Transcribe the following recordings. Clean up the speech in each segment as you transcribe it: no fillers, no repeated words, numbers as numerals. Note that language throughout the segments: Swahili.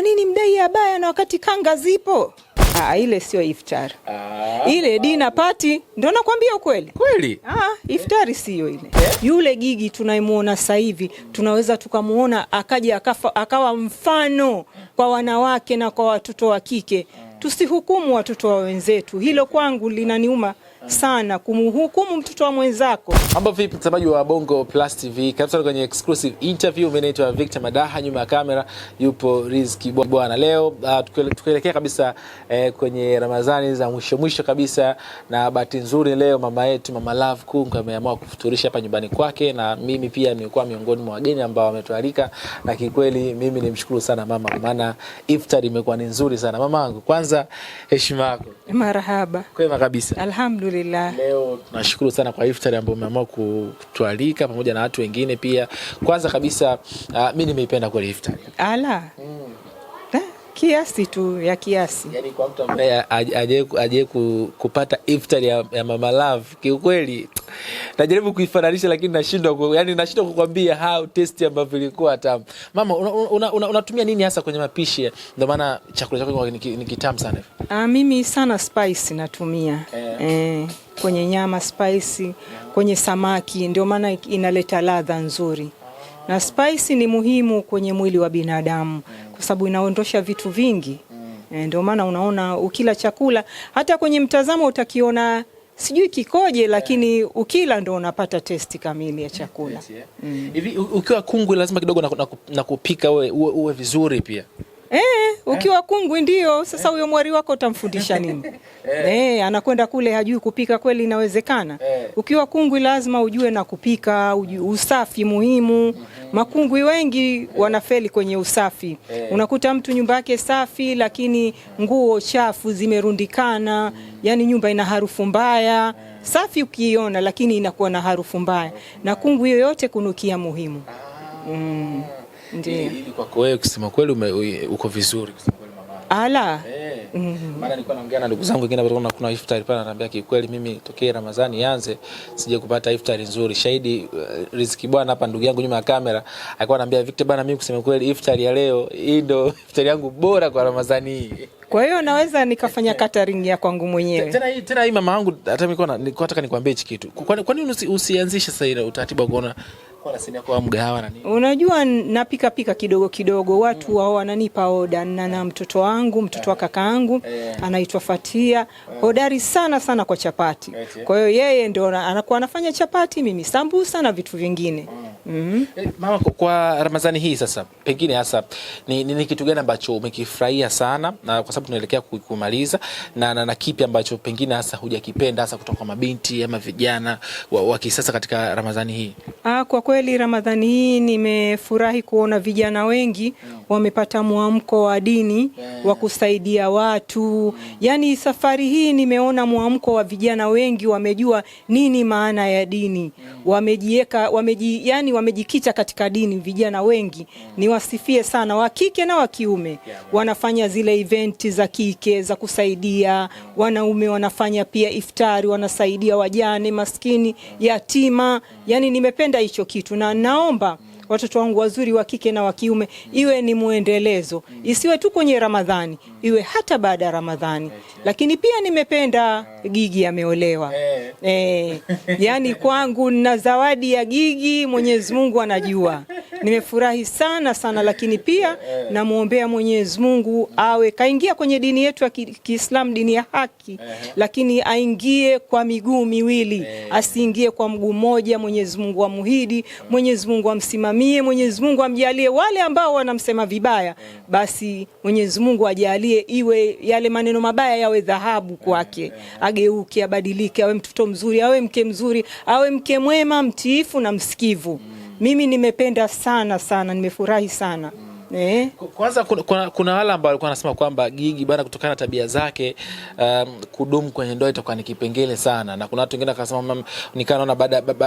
kwa nini mdai abaya na wakati kanga zipo? Ile sio iftari. Ile dina party, ndio nakwambia ukweli. Kweli? Iftari sio ile. Yule Gigi tunaimuona sasa hivi, tunaweza tukamuona akaja akawa mfano kwa wanawake na kwa watoto wa kike. Tusihukumu watoto wa wenzetu. Hilo kwangu linaniuma sana, kumhukumu mtoto wa mwenzako. Mambo vipi mtazamaji wa Bongo Plus TV? Karibu kwenye exclusive interview. Mimi naitwa Victor Madaha, nyuma ya kamera yupo Riziki bwana. Leo tukielekea kabisa kwenye Ramadhani za mwisho kabisa, na bahati nzuri leo mama yetu Mama Love Kungu ameamua kufuturisha hapa nyumbani kwake, na mimi pia nimekuwa miongoni mwa wageni ambao wametualika, na kikweli mimi nimshukuru sana mama, maana iftar imekuwa ni nzuri sana. Mamangu, kwanza heshima yako. Marhaba. Kwema kabisa. Alhamdulillah. Leo tunashukuru sana kwa iftari ambayo umeamua kutualika pamoja na watu wengine pia. Kwanza kabisa mimi nimeipenda kwa iftari. Kiasi tu ya kiasi. Yaani kwa mtu ambaye aje kupata iftari ya Mama Love, kiukweli najaribu kuifananisha lakini nashindwa kukwambia how tasty ambavyo ilikuwa tamu. Mama, unatumia nini hasa kwenye mapishi? Ndio maana chakula chako ni kitamu sana hivi. Mimi sana spice natumia. Kwenye nyama spice, kwenye samaki, ndio maana inaleta ladha nzuri. Na spice ni muhimu kwenye mwili wa binadamu kwa sababu inaondosha vitu vingi. Ndio maana unaona ukila chakula hata kwenye mtazamo utakiona sijui kikoje, lakini ukila ndio unapata testi kamili ya chakula. Hivi ukiwa kungwi lazima kidogo na kupika uwe vizuri pia. Ukiwa kungwi ndio sasa huyo mwari wako utamfundisha nini? Anakwenda kule hajui kupika, kweli inawezekana? Ukiwa kungwi lazima ujue na kupika, usafi muhimu. Makungwi wengi wanafeli kwenye usafi. Unakuta mtu nyumba yake safi lakini nguo chafu zimerundikana, yani nyumba ina harufu mbaya. Safi ukiiona lakini inakuwa na harufu mbaya. Na kungwi yoyote kunukia muhimu. Ndiyo. Ili kwako wewe kusema kweli uko vizuri kusema kweli mama. Maana nilikuwa naongea na ndugu zangu wengine ambao kuna iftari pale, ananiambia kikweli mimi tokea Ramadhani ianze sije kupata iftari nzuri. Shahidi Riziki bwana hapa, ndugu yangu nyuma ya kamera, alikuwa ananiambia Victor bwana, mimi kusema kweli iftari ya leo hii ndio iftari yangu bora kwa Ramadhani hii. Kwa hiyo naweza nikafanya catering ya kwangu mwenyewe. Tena hii mama yangu, hata mimi nilikuwa nataka nikwambie hichi kitu. Kwa nini usianzishe sasa ile utaratibu kuona kwa nasema kwa mgahawa na nini? Unajua napika kidogo kidogo, watu wao wananipa oda, na mtoto wangu, mtoto wa kakaangu anaitwa Fatia, hodari sana kwa chapati. Kwa hiyo yeye ndio anakuwa anafanya chapati, mimi sambusa na vitu vingine. Mama, kwa Ramadhani hii sasa pengine hasa ni kitu gani ambacho umekifurahia sana, na kwa sababu tunaelekea kumaliza, na kipi ambacho pengine hasa hujakipenda hasa kutoka kwa mabinti ama vijana wa kisasa katika Ramadhani hii? Kwa kweli Ramadhani hii nimefurahi kuona vijana wengi wamepata mwamko wa dini wa kusaidia watu. Yani safari hii nimeona mwamko wa vijana wengi, wamejua nini maana ya dini. Wamejikita katika dini vijana wengi. Niwasifie sana wa kike na wa kiume. Wanafanya zile event za kike za kusaidia wanaume, wanafanya pia iftari, wanasaidia wajane, maskini, yatima. Yani nimependa hicho kitu, na naomba watoto wangu wazuri wa kike na wa kiume iwe ni muendelezo, isiwe tu kwenye Ramadhani, iwe hata baada ya Ramadhani. Lakini pia nimependa Gigi ameolewa. Yani kwangu na zawadi ya Gigi, Mwenyezi Mungu anajua. Nimefurahi sana, lakini pia namuombea Mwenyezi Mungu awe kaingia kwenye dini yetu ya Kiislamu, dini ya haki, lakini aingie kwa miguu miwili, asiingie kwa mguu mmoja. Mwenyezi Mungu amuhidi, Mwenyezi Mungu amsimamie, Mwenyezi Mungu amjalie wale ambao wanamsema vibaya, basi Mwenyezi Mungu ajalie iwe yale maneno mabaya yawe dhahabu kwake, ageuke, abadilike, awe mtoto mzuri, awe mke mzuri, awe mke mwema, mtiifu na msikivu. Mimi nimependa sana, nimefurahi sana. Kwanza kuna wale ambao walikuwa wanasema kwamba Gigi bana, kutokana na tabia zake kudumu kwenye ndoa itakuwa ni kipengele sana, na kuna watu wengine wakasema, nikaona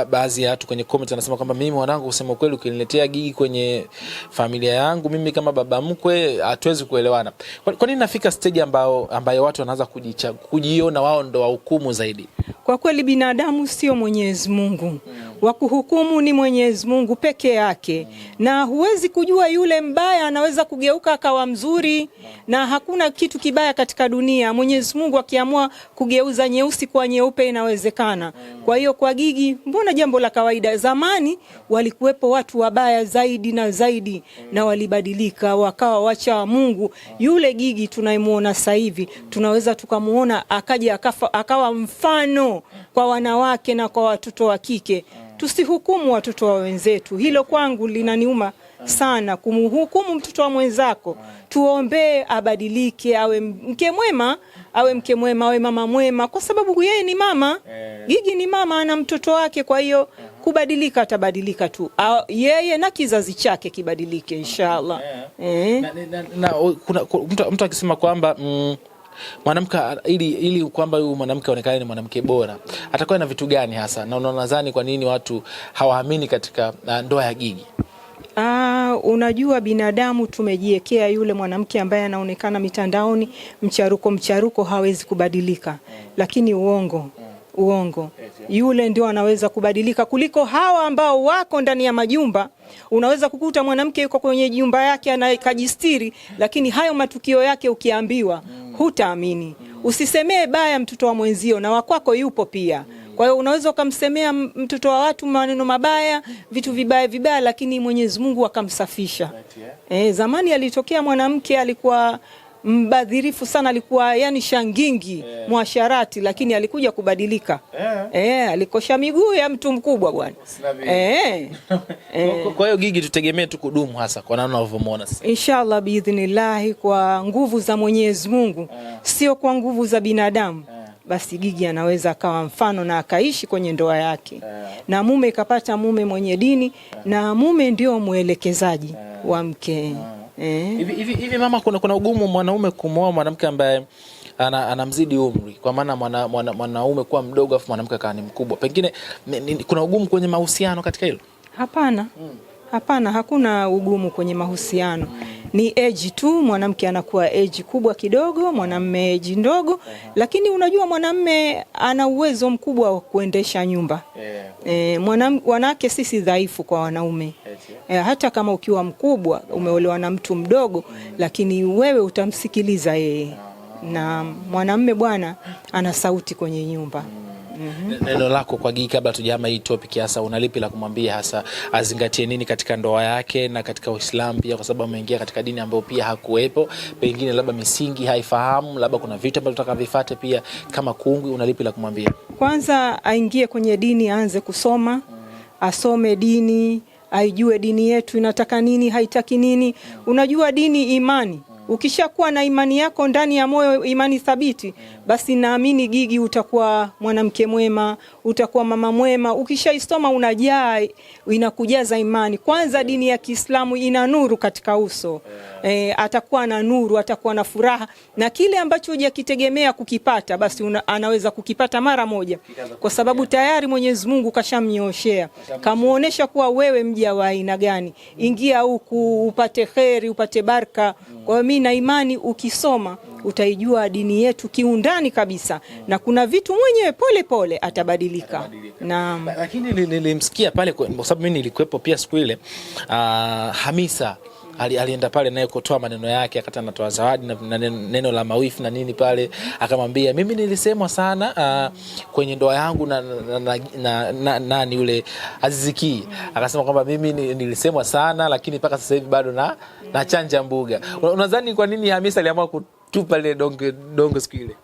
baadhi ya watu kwenye comment wanasema kwamba mimi mwanangu, kusema kweli ukiniletea Gigi kwenye familia yangu, mimi kama baba mkwe hatuwezi kuelewana. Kwa nini nafika stage ambayo watu wanaanza kujiona wao ndo wahukumu zaidi? Kwa kweli binadamu sio Mwenyezi Mungu. Wa kuhukumu ni Mwenyezi Mungu peke yake, na huwezi kujua yule mbaya anaweza kugeuka akawa mzuri, na hakuna kitu kibaya katika dunia. Mwenyezi Mungu akiamua kugeuza nyeusi kwa nyeupe inawezekana. Kwa hiyo kwa Gigi mbona jambo la kawaida. Zamani walikuwepo watu wabaya zaidi na zaidi, na walibadilika wakawa wacha wa Mungu. Yule Gigi tunayemuona sasa hivi tunaweza tukamuona akaja akawa mfano kwa wanawake na kwa watoto wa kike. Tusihukumu watoto wa wenzetu. Hilo kwangu linaniuma sana, kumhukumu mtoto wa mwenzako. Tuombe abadilike, awe mke mwema, awe mama mwema, kwa sababu yeye ni mama. Gigi ni mama, ana mtoto wake. Kwa hiyo kubadilika, atabadilika tu yeye na kizazi chake kibadilike inshallah. Kuna mtu akisema kwamba mwanamke ili kwamba huyu mwanamke aonekane ni mwanamke bora, atakuwa na vitu gani hasa? Na unadhani kwa nini watu hawaamini katika ndoa ya Gigi? Unajua binadamu tumejiwekea yule mwanamke ambaye anaonekana mitandaoni mcharuko hawezi kubadilika, lakini uongo yule ndio anaweza kubadilika kuliko hawa ambao wako ndani ya majumba. Unaweza kukuta mwanamke yuko kwenye jumba yake anakajistiri, lakini hayo matukio yake ukiambiwa hutaamini. Usisemee baya mtoto wa mwenzio, na wakwako yupo pia. Kwa hiyo unaweza ukamsemea mtoto wa watu maneno mabaya, vitu vibaya, lakini Mwenyezi Mungu akamsafisha. Zamani alitokea mwanamke alikuwa mbadhirifu sana, alikuwa yani shangingi, mwasharati, lakini alikuja kubadilika. Alikosha miguu ya mtu mkubwa bwana. Kwa hiyo Gigi tutegemee tu kudumu hasa kwa namna unavyomuona sasa. Inshallah biidhnillah, kwa nguvu za Mwenyezi Mungu, sio kwa nguvu za binadamu. Basi Gigi anaweza akawa mfano na akaishi kwenye ndoa yake. Na mume kapata mume mwenye dini, na mume ndio mwelekezaji wa mke. Hivi mama, kuna ugumu mwanaume kumwoa mwanamke ambaye anamzidi umri, kwa maana mwanaume kuwa mdogo afu mwanamke akawa ni mkubwa? Pengine kuna ugumu kwenye mahusiano katika hilo? Hapana, hakuna ugumu kwenye mahusiano. Ni age tu, mwanamke anakuwa age kubwa kidogo, mwanamume age ndogo. Lakini unajua mwanamume ana uwezo mkubwa wa kuendesha nyumba. Wanawake sisi dhaifu kwa wanaume. Hata kama ukiwa mkubwa umeolewa na mtu mdogo, lakini wewe utamsikiliza yeye. Na mwanamume bwana ana sauti kwenye nyumba. Neno lako kwa Gigi kabla tujama hii topic, hasa unalipi la kumwambia, hasa azingatie nini katika ndoa yake na katika Uislamu pia, kwa sababu ameingia katika dini ambayo pia hakuwepo, pengine labda misingi haifahamu, labda kuna vitu ambavyo tutakavifuate pia kama kungwi? Unalipi la kumwambia? Kwanza aingie kwenye dini, aanze kusoma, asome dini, aijue dini yetu inataka nini, haitaki nini. Unajua dini imani. Ukishakuwa na imani yako ndani ya moyo, imani thabiti, basi naamini Gigi utakuwa mwanamke mwema, utakuwa mama mwema. Ukishaisoma unajaa, inakujaza imani. Kwanza dini ya Kiislamu ina nuru katika uso. Atakuwa na nuru, atakuwa na furaha, na kile ambacho hujakitegemea kukipata basi anaweza kukipata mara moja, kwa sababu tayari Mwenyezi Mungu kashamnyooshea, kamuonesha kuwa wewe mja wa aina gani. Ingia huku upate kheri, upate baraka. Kwa hiyo mimi na imani ukisoma utaijua dini yetu kiundani kabisa, na kuna vitu mwenyewe pole atabadilika. Naam. Lakini nilimsikia pale, kwa sababu mimi nilikuwepo pia siku ile, Hamisa alienda pale naye kutoa maneno yake, akata anatoa zawadi na neno la mawifu na nini pale, akamwambia mimi nilisemwa sana kwenye ndoa yangu na nani yule Aziziki. Akasema kwamba mimi nilisemwa sana, lakini mpaka sasa hivi bado na chanja mbuga. Unadhani kwa nini Hamisa aliamua kutupa ile dongo siku ile?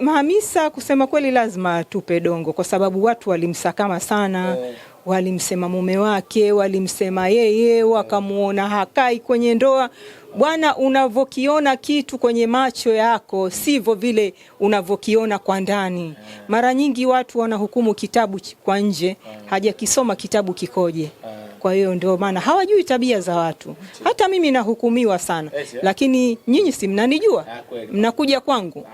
Hamisa kusema kweli lazima atupe dongo, kwa sababu watu walimsakama sana. Walimsema mume wake, walimsema yeye, wakamuona hakai kwenye ndoa. Bwana, unavokiona kitu kwenye macho yako sivyo vile unavokiona kwa ndani. Mara nyingi watu wanahukumu kitabu kwa nje, hajakisoma kitabu kikoje. Kwa hiyo ndio maana hawajui tabia za watu. Hata mimi nahukumiwa sana, lakini nyinyi si mnanijua, mnakuja kwangu.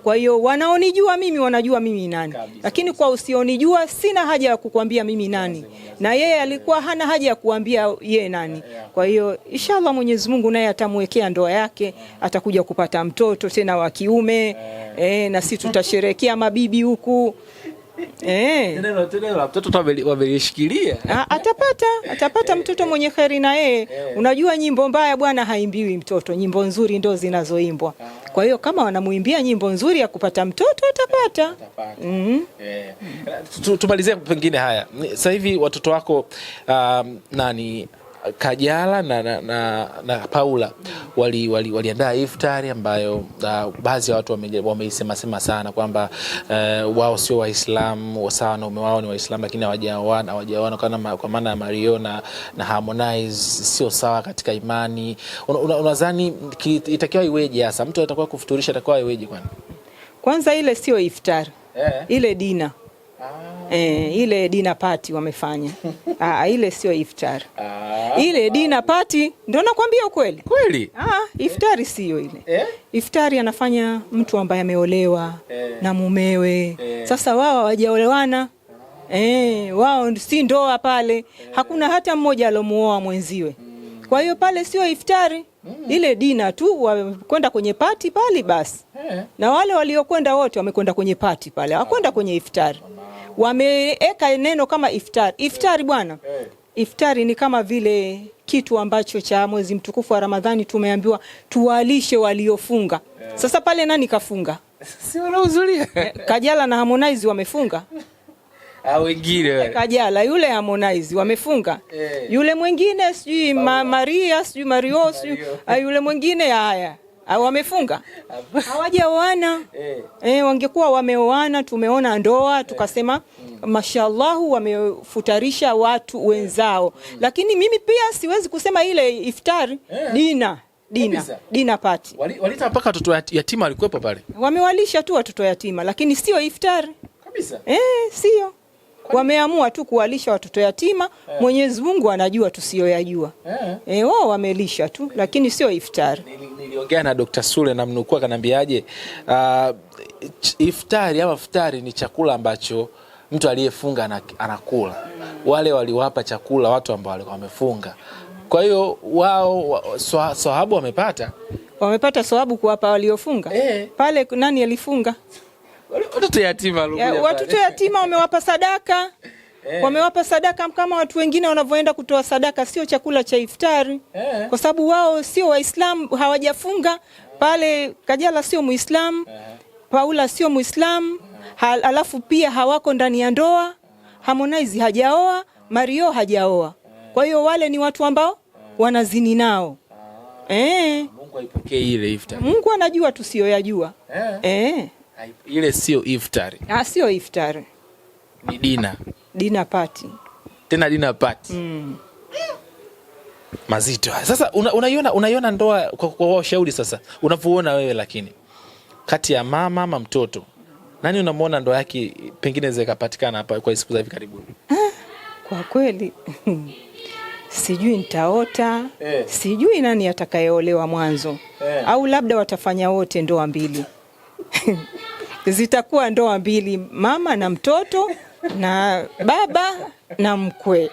Kwa hiyo wanaonijua mimi wanajua mimi nani, lakini kwa usionijua sina haja ya kukuambia mimi nani, na yeye alikuwa hana haja ya kuambia yeye nani. Kwa hiyo inshallah Mwenyezi Mungu naye atamwekea ndoa yake, atakuja kupata mtoto tena wa kiume, na sisi tutasherehekea mabibi huku. Tena mtoto wamelishikilia. Atapata mtoto mwenye kheri na yeye. Unajua nyimbo mbaya bwana haimbiwi mtoto, nyimbo nzuri ndo zinazoimbwa. Kwa hiyo kama wanamuimbia nyimbo nzuri ya kupata mtoto atapata. Tumalizie pengine haya. Sasa hivi watoto wako nani Kajala na Paula waliandaa iftari ambayo baadhi ya watu wameisema sana kwamba wao sio Waislamu, sawa na mume wao ni Waislamu lakini hawajaoana kwa maana ya Mario na Harmonize sio sawa katika imani. Unadhani itakiwa iweje hasa? Mtu atakuwa kufuturisha atakuwa iweje kwani? Kwanza ile sio iftari. Ile dina. Ile dina party wamefanya. Ile sio iftari. Ile dina party ndio nakwambia ukweli. Kweli? Iftari sio ile. Iftari anafanya mtu ambaye ameolewa na mumewe. Sasa wao hawajaolewana. Wao si ndoa pale. Hakuna hata mmoja alomuoa mwenziwe. Kwa hiyo pale sio iftari. Ile dina tu wakwenda kwenye party pale basi. Na wale waliokwenda wote wamekwenda kwenye party pale. Hawakwenda kwenye iftari. Wameeka neno kama iftari. Iftari bwana. Iftari ni kama vile kitu ambacho cha mwezi mtukufu wa Ramadhani tumeambiwa tuwalishe waliofunga. Sasa pale nani kafunga? Si wanahudhuria. Kajala na Harmonize wamefunga. Wengine. Kajala yule Harmonize wamefunga. Yule mwingine sijui Maria sijui Mario sijui yule mwingine haya. Wamefunga. Hawajaoana. Wangekuwa wameoana tumeona ndoa tukasema mashallah wamefutarisha watu wenzao. Lakini mimi pia siwezi kusema ile iftari dina party. Walita mpaka watoto yatima walikuwepo pale. Wamewalisha tu watoto yatima lakini sio iftari. Kabisa. Sio. Wameamua tu kuwalisha watoto yatima. Mwenyezi Mungu anajua tusiyoyajua. Wao wamelisha tu lakini sio iftari. Niliongea na Dr. Sule na mnukuu akaniambiaje, iftari ama iftari ni chakula ambacho mtu aliyefunga anakula. Wale waliwapa chakula watu ambao walikuwa wamefunga. Kwa hiyo wao sawabu wamepata sawabu kuwapa waliofunga. Pale nani alifunga? Watoto yatima watoto yatima wamewapa sadaka. Wamewapa sadaka kama watu wengine wanavyoenda kutoa sadaka, sio chakula cha iftari. Kwa sababu wao sio Waislamu, hawajafunga. Pale Kajala sio Muislamu, Paula sio Muislamu, alafu pia hawako ndani ya ndoa. Harmonize hajaoa, Mario hajaoa. Kwa hiyo wale ni watu ambao wanazini nao. Mungu aipokee ile iftari. Mungu anajua tusiyoyajua. Ile sio iftari. Sio iftari. Ni dina party. Tena dina party. Mazito. Sasa unaiona ndoa kwa washauri sasa. Unavyoona wewe lakini kati ya mama ama mtoto nani unamuona ndoa yake pengine zikapatikana hapa kwa siku za hivi karibuni? Kwa kweli sijui nitaota. Sijui nani atakayeolewa mwanzo. Au labda watafanya wote ndoa mbili. Zitakuwa ndoa mbili, mama na mtoto na baba na mkwe.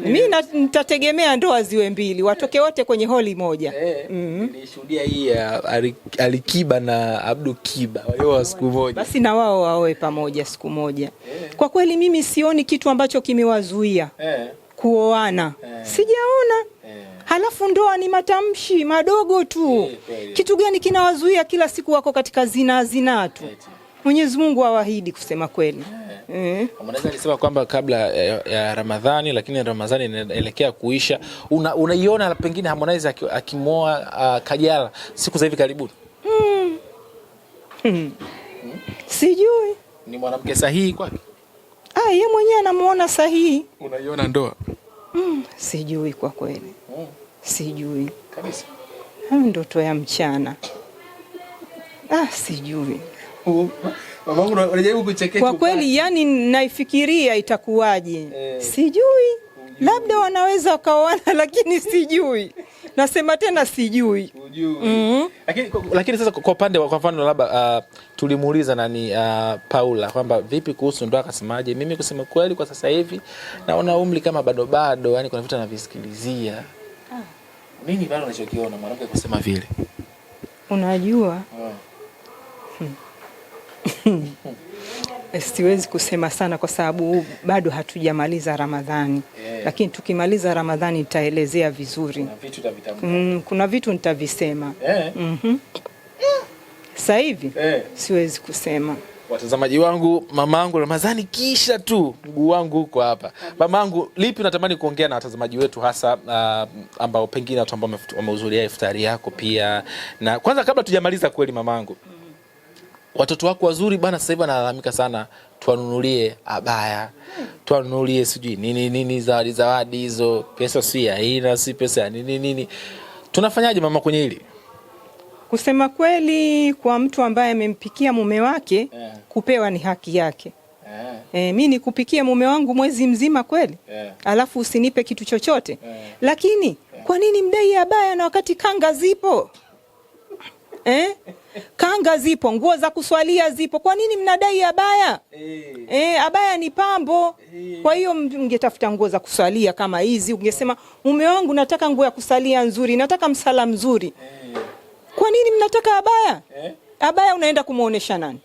Mimi nitategemea ndoa ziwe mbili, watoke wote kwenye holi moja. Nilishuhudia hii ya Alikiba na Abdul Kiba wao siku moja. Basi na wao waoe pamoja siku moja. Kwa kweli mimi sioni kitu ambacho kimewazuia kuoana. Sijaona. Halafu ndoa ni matamshi madogo tu. Kitu gani kinawazuia? Kila siku wako katika zina tu. Mwenyezi Mungu awaahidi kusema kweli. Mwanaweza alisema kwamba kabla ya Ramadhani, lakini Ramadhani inaelekea kuisha. Unaiona pengine Harmonize akimoa Kajala siku za hivi karibuni? Sijui. Ni mwanamke sahihi kwake? Yeye mwenyewe anamuona sahihi. Unaiona ndoa? Sijui kwa kweli. Sijui. Kabisa. Ndoto ya mchana. Sijui. Mamangu unajaribu kuchekesha. Kwa kweli yani naifikiria itakuwaje. Sijui. Labda wanaweza wakaoana lakini sijui. Nasema tena sijui. Lakini sasa kwa upande kwa mfano labda tulimuuliza nani Paula kwamba vipi kuhusu ndoa, akasemaje? Mimi kusema kweli kwa sasa hivi naona umri kama bado yani kuna vitu anavisikilizia. Nini bado unachokiona mwanamke kusema vile? Unajua? Siwezi kusema sana kwa sababu bado hatujamaliza Ramadhani. Lakini tukimaliza Ramadhani nitaelezea vizuri. Kuna vitu nitavisema. Sasa hivi siwezi kusema. Watazamaji wangu, mamangu Ramadhani kisha tu mguu wangu huko hapa. Mamangu, lipi unatamani kuongea na watazamaji wetu hasa ambao pengine watu ambao wamehudhuria iftari yako pia? Na kwanza kabla tujamaliza kweli mamangu, watoto wako wazuri bana sasa hivi wanalalamika sana tuwanunulie abaya, tuwanunulie sijui nini zawadi hizo, pesa si haina, si pesa nini. Tunafanyaje mama kwenye hili? Kusema kweli, kwa mtu ambaye amempikia mume wake, kupewa ni haki yake. Mimi nikupikie mume wangu mwezi mzima kweli? Alafu usinipe kitu chochote? Lakini kwa nini mdai abaya na wakati kanga zipo? Kanga zipo, nguo za kuswalia zipo. Kwa nini mnadai abaya? Abaya ni pambo. Kwa hiyo mngetafuta nguo za kuswalia kama hizi, ungesema mume wangu nataka nguo ya kusalia nzuri, nataka msala mzuri. Kwa nini mnataka abaya? Abaya unaenda kumuonesha nani?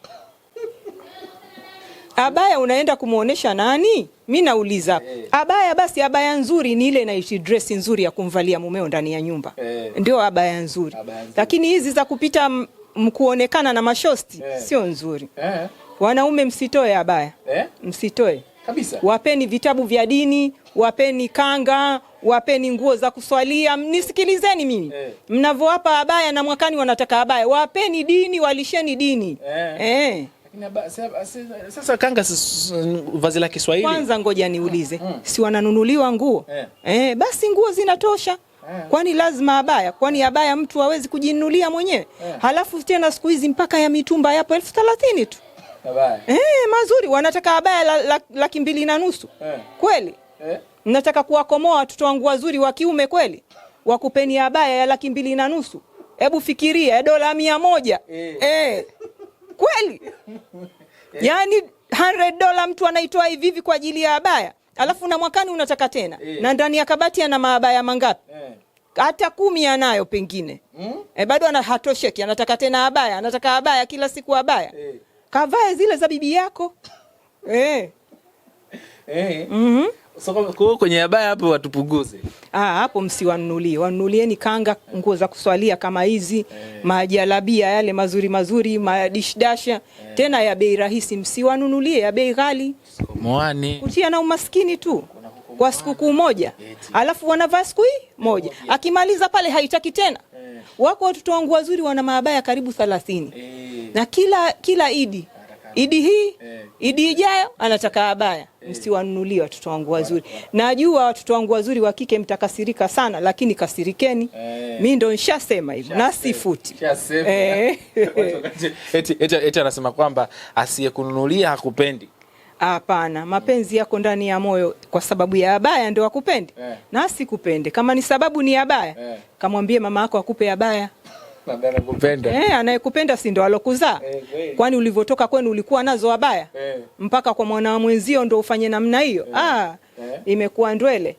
Abaya unaenda kumuonesha nani? Mimi nauliza. Abaya basi abaya nzuri ni ile inaitwa dress nzuri ya kumvalia mumeo ndani ya nyumba. Ndio abaya nzuri. Lakini hizi za kupita mkuonekana na mashosti sio nzuri. Wanaume msitoe abaya. Msitoe. Kabisa. Wapeni vitabu vya dini, wapeni kanga, wapeni nguo za kuswalia. Nisikilizeni mimi. Mnavyoapa abaya na mwakani wanataka abaya. Wapeni dini, walisheni dini. Sasa kanga vazi la Kiswahili. Kwanza ngoja niulize. Si wananunuliwa nguo? Basi nguo zinatosha. Kwani lazima abaya? Kwani abaya mtu hawezi kujinunulia mwenyewe? Halafu tena siku hizi mpaka ya mitumba yapo 30,000 tu. Abaya. Mazuri, wanataka abaya 2,200 kweli? Mnataka kuwakomoa watoto wangu wazuri wa kiume kweli? Wakupeni abaya ya 2,200? Hebu fikiria dola 100. Kweli? Yaani $100 mtu anaitoa hivi kwa ajili ya abaya. Alafu na mwakani unataka tena. Na ndani ya kabati ana maabaya mangapi? Hata 10 anayo pengine. Bado hatosheki, anataka tena abaya, anataka abaya kila siku abaya. Kavae zile za bibi yako. So kwenye abaya hapo watupunguze. Hapo msiwanunulie. Wanunulieni kanga, nguo za kuswalia kama hizi, majalabia yale mazuri, madishdasha, tena ya bei rahisi. Msiwanunulie ya bei ghali. Moani. Kutia na umaskini tu. Kwa siku moja. Alafu wanavaa siku moja. Akimaliza pale haitaki tena. Wako watoto wangu wazuri wana maabaya karibu 30. Na kila Idi hii, Idi ijayo anataka abaya. Msiwanunulie watoto wangu wazuri. Najua watoto wangu wazuri wa kike mtakasirika sana, lakini kasirikeni. Mimi ndo nishasema hivyo na sifuti. Eti anasema kwamba asiyekununulia hakupendi. Hapana, mapenzi yako ndani ya moyo, kwa sababu ya abaya ndio akupendi. Na asikupende. Kama ni sababu ni abaya, kamwambie mama yako akupe abaya. Anakupenda. Anayekupenda si ndo alokuzaa. Kwani ulivyotoka kwenu ulikuwa nazo abaya? Mpaka kwa mwana mwenzio ndo ufanye namna hiyo? Imekuwa ndwele.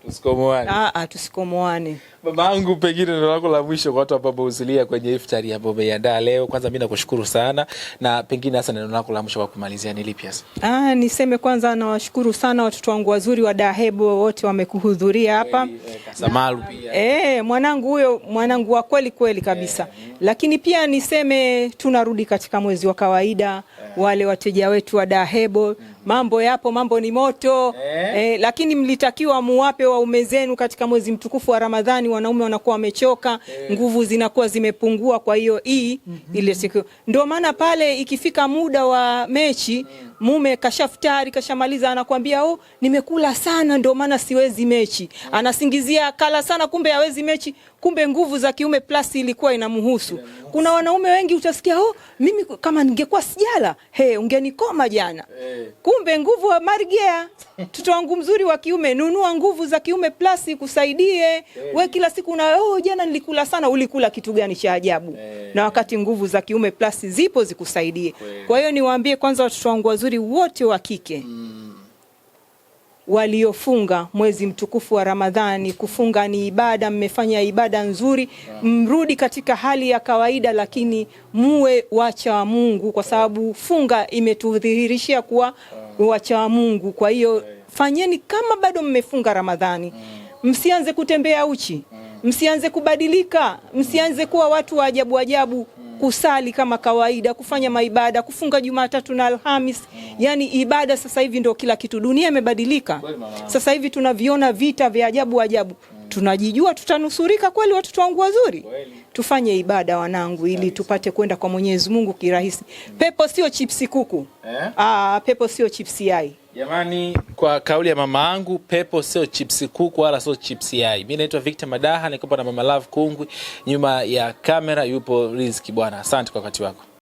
Tusikomoane. Tusikomoane. Mamangu, pengine neno lako la mwisho kwa watu ambao wamehudhuria kwenye iftari ambayo umeiandaa leo. Kwanza mimi nakushukuru sana, na pengine hasa neno lako la mwisho kwa kumalizia ni lipi hasa? Niseme kwanza nawashukuru sana watoto wangu wazuri wa Dahebo, wote wamekuhudhuria hapa. Samalu pia. Mwanangu wa kweli kabisa. Lakini pia niseme tunarudi katika mwezi wa kawaida. Wale wateja wetu wa Dahebo, mambo yapo, mambo ni moto. Lakini mlitakiwa muwape waume zenu katika mwezi mtukufu wa Ramadhani. Wanaume wanakuwa wamechoka, nguvu zinakuwa zimepungua. Kwa hiyo ile siku ndio maana pale ikifika muda wa mechi, mume kashaftari kashamaliza, anakuambia nimekula sana ndio maana siwezi mechi. Anasingizia kala sana, kumbe hawezi mechi, kumbe nguvu za kiume plus ilikuwa inamhusu. Kuna wanaume wengi utasikia mimi kama ningekuwa sijala ungenikoma jana. Kumbe nguvu wa margea. Mtoto wangu mzuri wa kiume, nunua nguvu za kiume plus kusaidie. We kila siku jana nilikula sana, ulikula kitu gani cha ajabu? Na wakati nguvu za kiume plus zipo zikusaidie. Kwa hiyo niwaambie kwanza watoto wangu wazuri wote wa kike, waliofunga mwezi mtukufu wa Ramadhani. Kufunga ni ibada, mmefanya ibada nzuri, mrudi katika hali ya kawaida, lakini muwe wacha wa Mungu, kwa sababu funga imetudhihirishia kuwa wacha wa Mungu. Kwa hiyo fanyeni kama bado mmefunga Ramadhani. Msianze kutembea uchi, msianze kubadilika, msianze kuwa watu wa ajabu ajabu, kusali kama kawaida, kufanya maibada, kufunga Jumatatu na Alhamis. Yani ibada sasa hivi ndio kila kitu. Dunia imebadilika. Sasa hivi tunaviona vita vya ajabu ajabu. Tunajijua tutanusurika kweli watoto wangu wazuri? Tufanye ibada wanangu, ili tupate kwenda kwa Mwenyezi Mungu kirahisi. Pepo sio chipsi kuku. Pepo sio chipsi yai. Jamani, kwa kauli ya mama yangu, pepo sio chipsi kuku wala sio chipsi yai. Mimi naitwa Victor Madaha, niko na Mama Love Kungwi. Nyuma ya kamera yupo Rizki bwana. Asante kwa wakati wako.